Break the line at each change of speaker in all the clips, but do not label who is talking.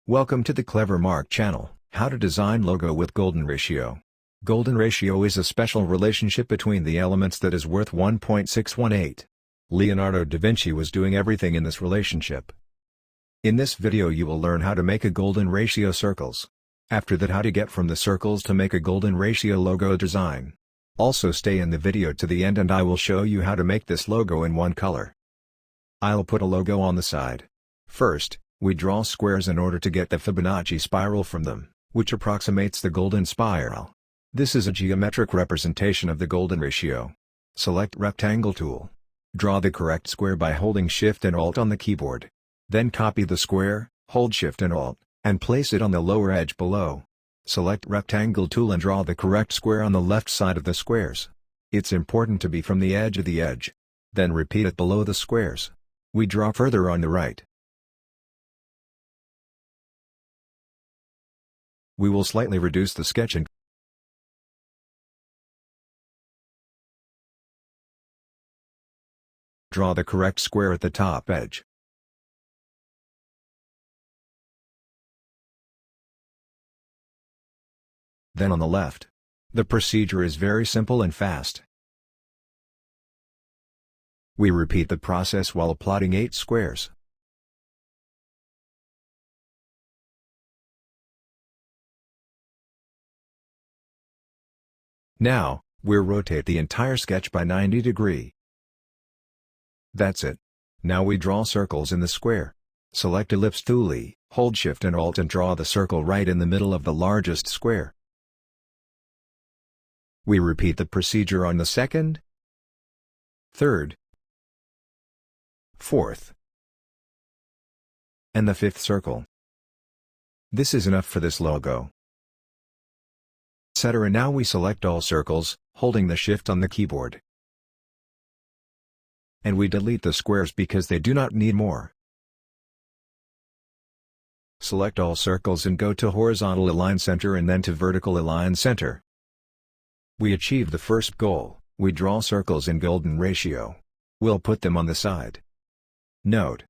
Welcome to the Clever Mark channel, how to design logo with golden ratio. Golden ratio is a special relationship between the elements that is worth 1.618. Leonardo da Vinci was doing everything in this relationship. In this video you will learn how to make a golden ratio circles. After that, how to get from the circles to make a golden ratio logo design. Also stay in the video to the end and I will show you how to make this logo in one color. I'll put a logo on the side. First, we draw squares in order to get the Fibonacci spiral from them, which approximates the golden spiral. This is a geometric representation of the golden ratio. Select Rectangle tool. Draw the correct square by holding Shift and Alt on the keyboard. Then copy the square, hold Shift and Alt, and place it on the lower edge below. Select Rectangle tool and draw the correct square on the left side of the squares. It's important to be from the edge of the edge. Then repeat it below the squares. We draw further on the right. We will slightly reduce the sketch and draw the correct square at the top edge. Then on the left. The procedure is very simple and fast. We repeat the process while plotting 8 squares. Now, we'll rotate the entire sketch by 90 degrees. That's it. Now we draw circles in the square. Select Ellipse tool, hold Shift and Alt and draw the circle right in the middle of the largest square. We repeat the procedure on the second, third, fourth, and the fifth circle. This is enough for this logo. Etc. Now we select all circles, holding the Shift on the keyboard. And we delete the squares because they do not need more. Select all circles and go to Horizontal Align Center and then to Vertical Align Center. We achieved the first goal. We draw circles in golden ratio. We'll put them on the side. Note: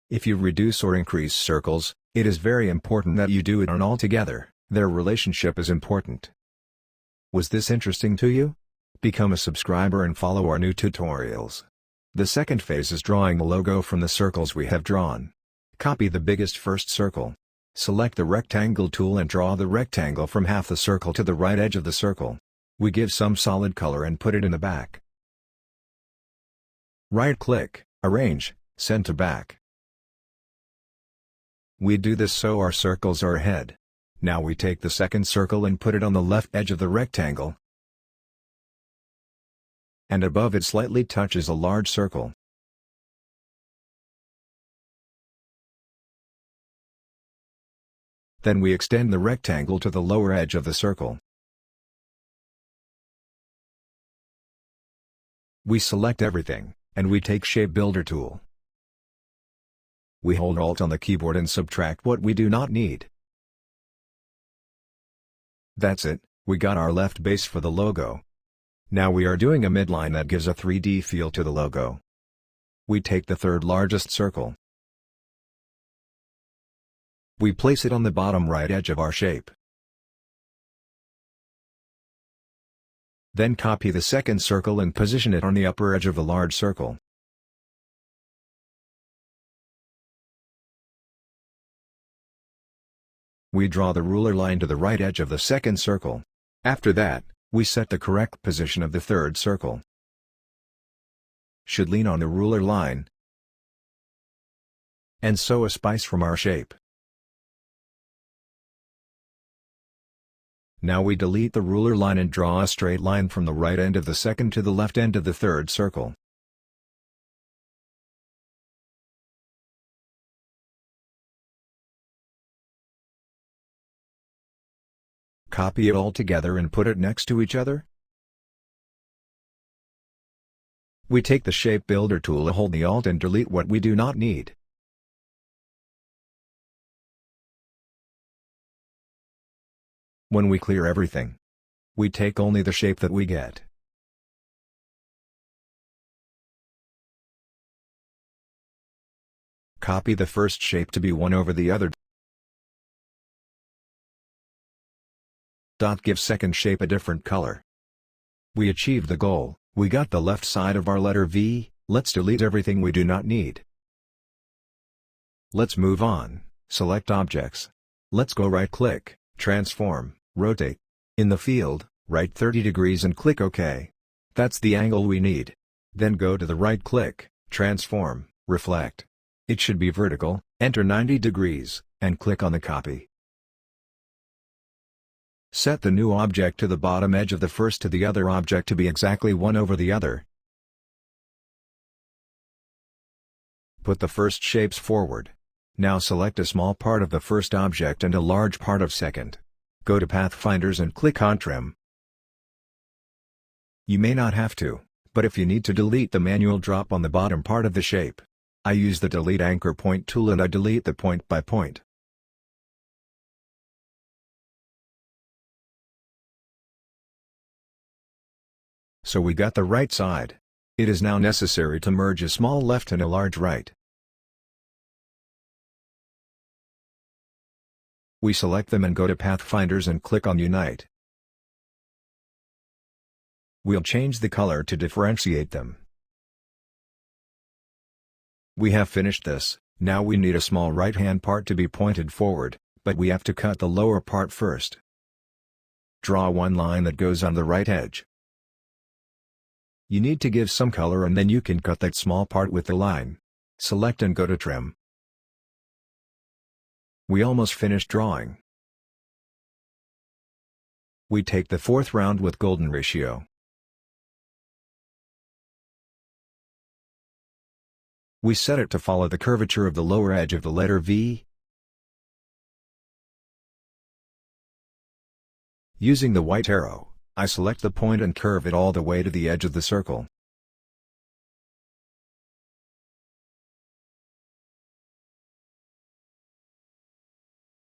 if you reduce or increase circles, it is very important that you do it on all together. Their relationship is important. Was this interesting to you? Become a subscriber and follow our new tutorials. The second phase is drawing the logo from the circles we have drawn. Copy the biggest first circle. Select the Rectangle tool and draw the rectangle from half the circle to the right edge of the circle. We give some solid color and put it in the back. Right-click, Arrange, Send to Back. We do this so our circles are ahead. Now we take the second circle and put it on the left edge of the rectangle. And above it slightly touches a large circle. Then we extend the rectangle to the lower edge of the circle. We select everything, and we take Shape Builder tool. We hold Alt on the keyboard and subtract what we do not need. That's it, we got our left base for the logo. Now we are doing a midline that gives a 3D feel to the logo. We take the third largest circle. We place it on the bottom right edge of our shape. Then copy the second circle and position it on the upper edge of the large circle. We draw the ruler line to the right edge of the second circle. After that, we set the correct position of the third circle. Should lean on the ruler line. And sew a spice from our shape. Now we delete the ruler line and draw a straight line from the right end of the second to the left end of the third circle. Copy it all together and put it next to each other. We take the Shape Builder tool and hold the Alt and delete what we do not need. When we clear everything, we take only the shape that we get. Copy the first shape to be one over the other. Give second shape a different color. We achieved the goal, we got the left side of our letter V, let's delete everything we do not need. Let's move on, select objects. Let's go right-click, transform, rotate. In the field, write 30 degrees and click OK. That's the angle we need. Then go to the right-click, transform, reflect. It should be vertical, enter 90 degrees, and click on the copy. Set the new object to the bottom edge of the first to the other object to be exactly one over the other. Put the first shapes forward. Now select a small part of the first object and a large part of second. Go to Pathfinders and click on Trim. You may not have to, but if you need to delete the manual drop on the bottom part of the shape. I use the Delete Anchor Point tool and I delete the point by point. So we got the right side. It is now necessary to merge a small left and a large right. We select them and go to Pathfinders and click on Unite. We'll change the color to differentiate them. We have finished this. Now we need a small right-hand part to be pointed forward, but we have to cut the lower part first. Draw one line that goes on the right edge. You need to give some color and then you can cut that small part with the line. Select and go to Trim. We almost finished drawing. We take the fourth round with golden ratio. We set it to follow the curvature of the lower edge of the letter V. Using the white arrow, I select the point and curve it all the way to the edge of the circle.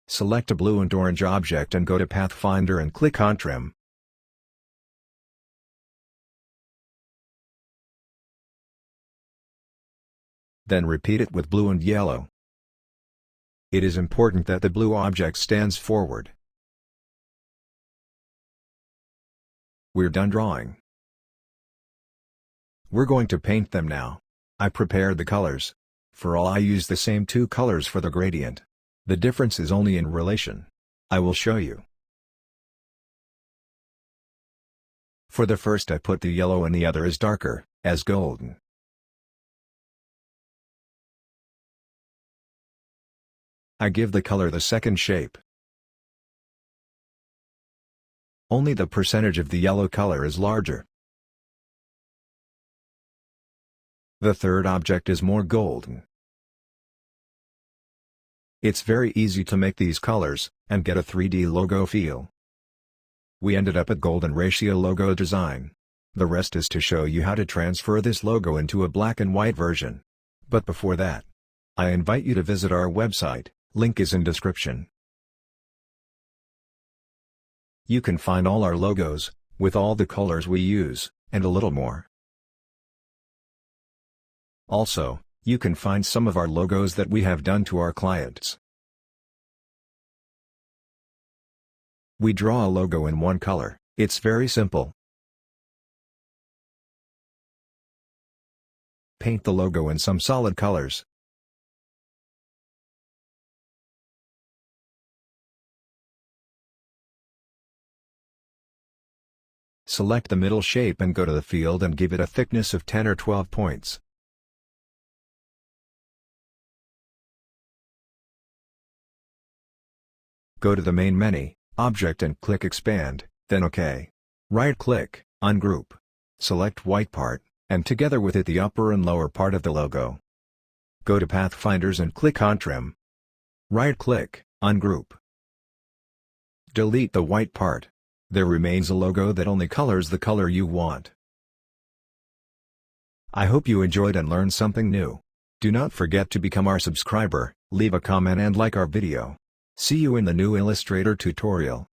Select a blue and orange object and go to Pathfinder and click on Trim. Then repeat it with blue and yellow. It is important that the blue object stands forward. We're done drawing. We're going to paint them now. I prepared the colors. For all I use the same two colors for the gradient. The difference is only in relation. I will show you. For the first I put the yellow and the other is darker, as golden. I give the color the second shape. Only the percentage of the yellow color is larger. The third object is more golden. It's very easy to make these colors, and get a 3D logo feel. We ended up at golden ratio logo design. The rest is to show you how to transfer this logo into a black and white version. But before that, I invite you to visit our website, link is in description. You can find all our logos, with all the colors we use, and a little more. Also, you can find some of our logos that we have done to our clients. We draw a logo in one color, it's very simple. Paint the logo in some solid colors. Select the middle shape and go to the field and give it a thickness of 10 or 12 points. Go to the main menu, Object and click Expand, then OK. Right-click, Ungroup. Select white part, and together with it the upper and lower part of the logo. Go to Pathfinders and click on Trim. Right-click, Ungroup. Delete the white part. There remains a logo that only colors the color you want. I hope you enjoyed and learned something new. Do not forget to become our subscriber, leave a comment and like our video. See you in the new Illustrator tutorial.